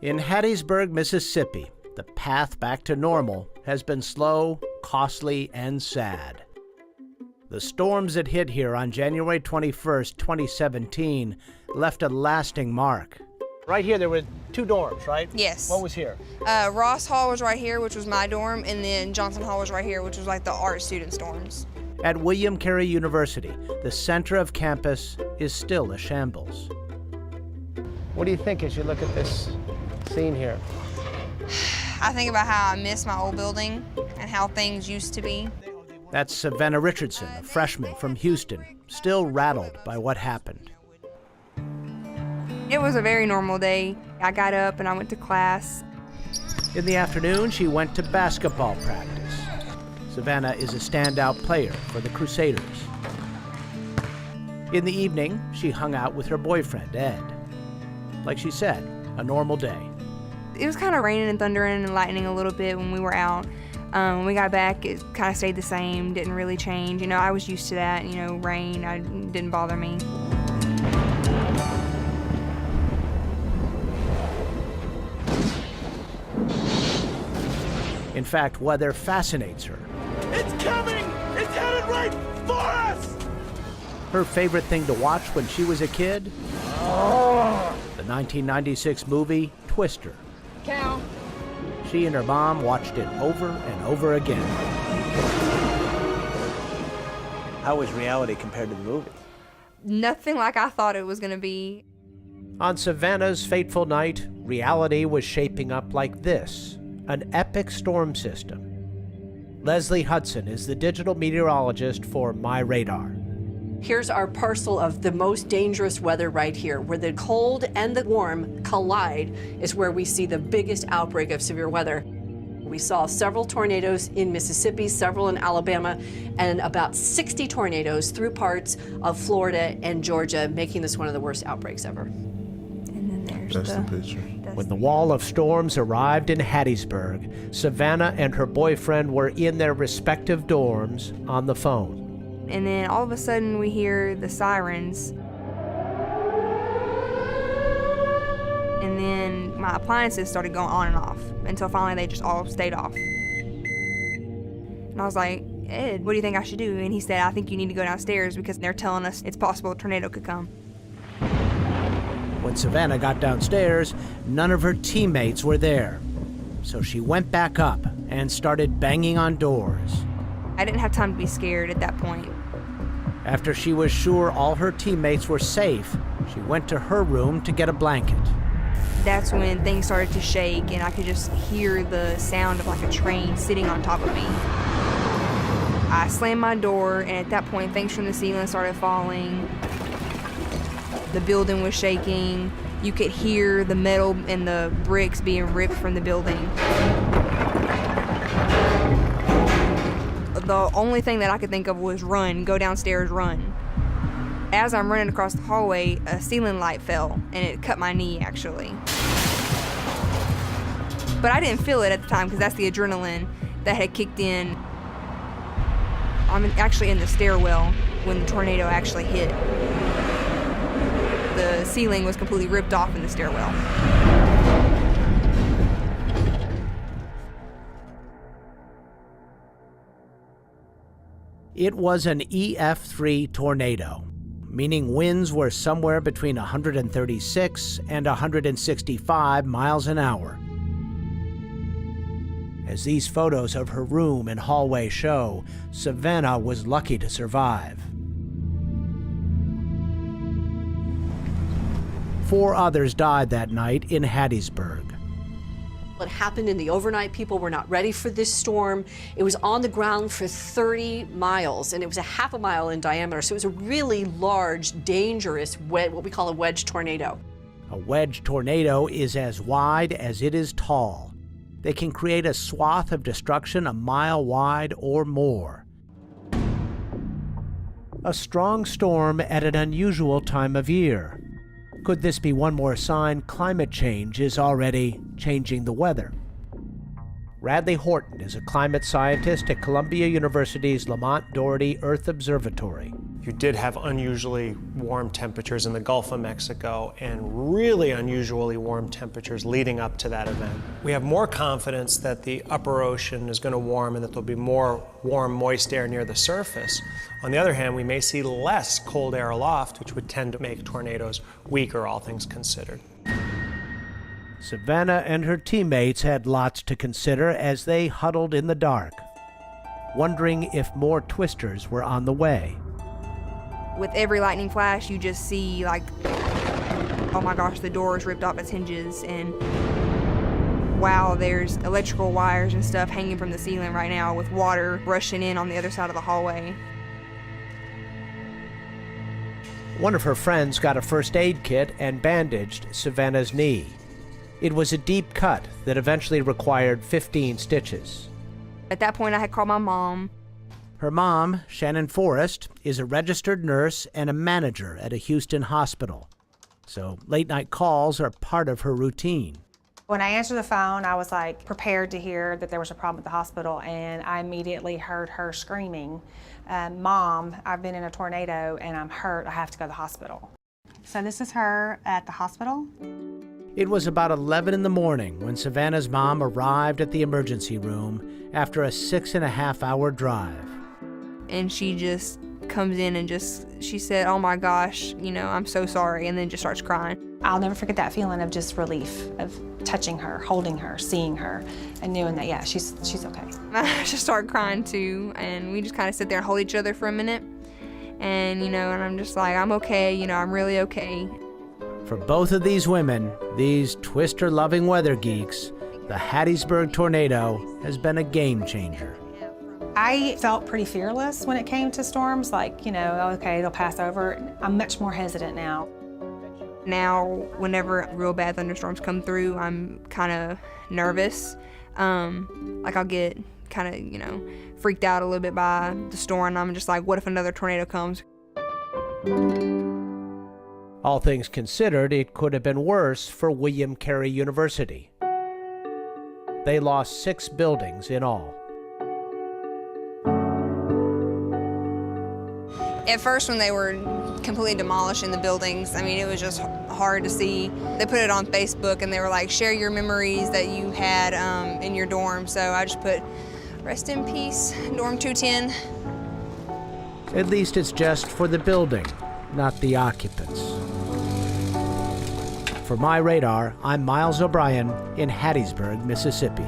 In Hattiesburg, Mississippi, the path back to normal has been slow, costly, and sad. The storms that hit here on January 21st, 2017 left a lasting mark. Right here, there were 2 dorms, right? Yes. What was here? Ross Hall was right here, which was my dorm, and then Johnson Hall was right here, which was like the art students' dorms. At William Carey University, the center of campus is still a shambles. What do you think as you look at this scene here? I think about how I miss my old building and how things used to be. That's Savannah Richardson, a freshman from Houston, still rattled by what happened. It was a very normal day. I got up and I went to class. In the afternoon, she went to basketball practice. Savannah is a standout player for the Crusaders. In the evening, she hung out with her boyfriend, Ed. Like she said, a normal day. It was kind of raining and thundering and lightning a little bit when we were out. When we got back, it kind of stayed the same, didn't really change. You know, I was used to that, you know, rain, didn't bother me. In fact, weather fascinates her. It's coming! It's headed right for us! Her favorite thing to watch when she was a kid? The 1996 movie, Twister. Cow. She and her mom watched it over and over again. How was reality compared to the movie? Nothing like I thought it was going to be. On Savannah's fateful night, reality was shaping up like this, an epic storm system. Leslie Hudson is the digital meteorologist for MyRadar. Here's our parcel of the most dangerous weather right here. Where the cold and the warm collide is where we see the biggest outbreak of severe weather. We saw several tornadoes in Mississippi, several in Alabama, and about 60 tornadoes through parts of Florida and Georgia, making this one of the worst outbreaks ever. And then there's That's the picture. When the wall of storms arrived in Hattiesburg, Savannah and her boyfriend were in their respective dorms on the phone. And then all of a sudden we hear the sirens. And then my appliances started going on and off until finally they just all stayed off. And I was like, Ed, what do you think I should do? And he said, I think you need to go downstairs because they're telling us it's possible a tornado could come. When Savannah got downstairs, none of her teammates were there. So she went back up and started banging on doors. I didn't have time to be scared at that point. After she was sure all her teammates were safe, she went to her room to get a blanket. That's when things started to shake and I could just hear the sound of like a train sitting on top of me. I slammed my door and at that point things from the ceiling started falling. The building was shaking. You could hear the metal and the bricks being ripped from the building. The only thing that I could think of was run, go downstairs, run. As I'm running across the hallway, a ceiling light fell, and it cut my knee, actually. But I didn't feel it at the time, because that's the adrenaline that had kicked in. I'm actually in the stairwell when the tornado actually hit. The ceiling was completely ripped off in the stairwell. It was an EF3 tornado, meaning winds were somewhere between 136 and 165 miles an hour. As these photos of her room and hallway show, Savannah was lucky to survive. 4 others died that night in Hattiesburg. What happened in the overnight, people were not ready for this storm. It was on the ground for 30 miles, and it was a half a mile in diameter, so it was a really large, dangerous, what we call a wedge tornado. A wedge tornado is as wide as it is tall. They can create a swath of destruction a mile wide or more. A strong storm at an unusual time of year. Could this be one more sign climate change is already changing the weather? Radley Horton is a climate scientist at Columbia University's Lamont Doherty Earth Observatory. You did have unusually warm temperatures in the Gulf of Mexico and really unusually warm temperatures leading up to that event. We have more confidence that the upper ocean is going to warm and that there'll be more warm, moist air near the surface. On the other hand, we may see less cold air aloft, which would tend to make tornadoes weaker, all things considered. Savannah and her teammates had lots to consider as they huddled in the dark, wondering if more twisters were on the way. With every lightning flash, you just see like, oh my gosh, the door is ripped off its hinges, and wow, there's electrical wires and stuff hanging from the ceiling right now with water rushing in on the other side of the hallway. One of her friends got a first aid kit and bandaged Savannah's knee. It was a deep cut that eventually required 15 stitches. At that point, I had called my mom. Her mom, Shannon Forrest, is a registered nurse and a manager at a Houston hospital, so late-night calls are part of her routine. When I answered the phone, I was like prepared to hear that there was a problem at the hospital, and I immediately heard her screaming, "Mom, I've been in a tornado and I'm hurt, I have to go to the hospital." So this is her at the hospital. It was about 11 in the morning when Savannah's mom arrived at the emergency room after a 6.5-hour drive. And she just comes in and she said, "Oh my gosh, I'm so sorry," and then just starts crying. I'll never forget that feeling of just relief, of touching her, holding her, seeing her, and knowing that, yeah, she's okay. I just started crying too, and we just kind of sit there and hold each other for a minute. And, and I'm just like, I'm okay, I'm really okay. For both of these women, these twister-loving weather geeks, the Hattiesburg tornado has been a game changer. I felt pretty fearless when it came to storms, like, okay, they'll pass over. I'm much more hesitant now. Now, whenever real bad thunderstorms come through, I'm kind of nervous. Like I'll get kind of, freaked out a little bit by the storm, and I'm just like, what if another tornado comes? All things considered, it could have been worse for William Carey University. They lost 6 buildings in all. At first, when they were completely demolishing the buildings, it was just hard to see. They put it on Facebook and they were like, share your memories that you had in your dorm. So I just put, rest in peace, dorm 210. At least it's just for the building, not the occupants. For MyRadar, I'm Miles O'Brien in Hattiesburg, Mississippi.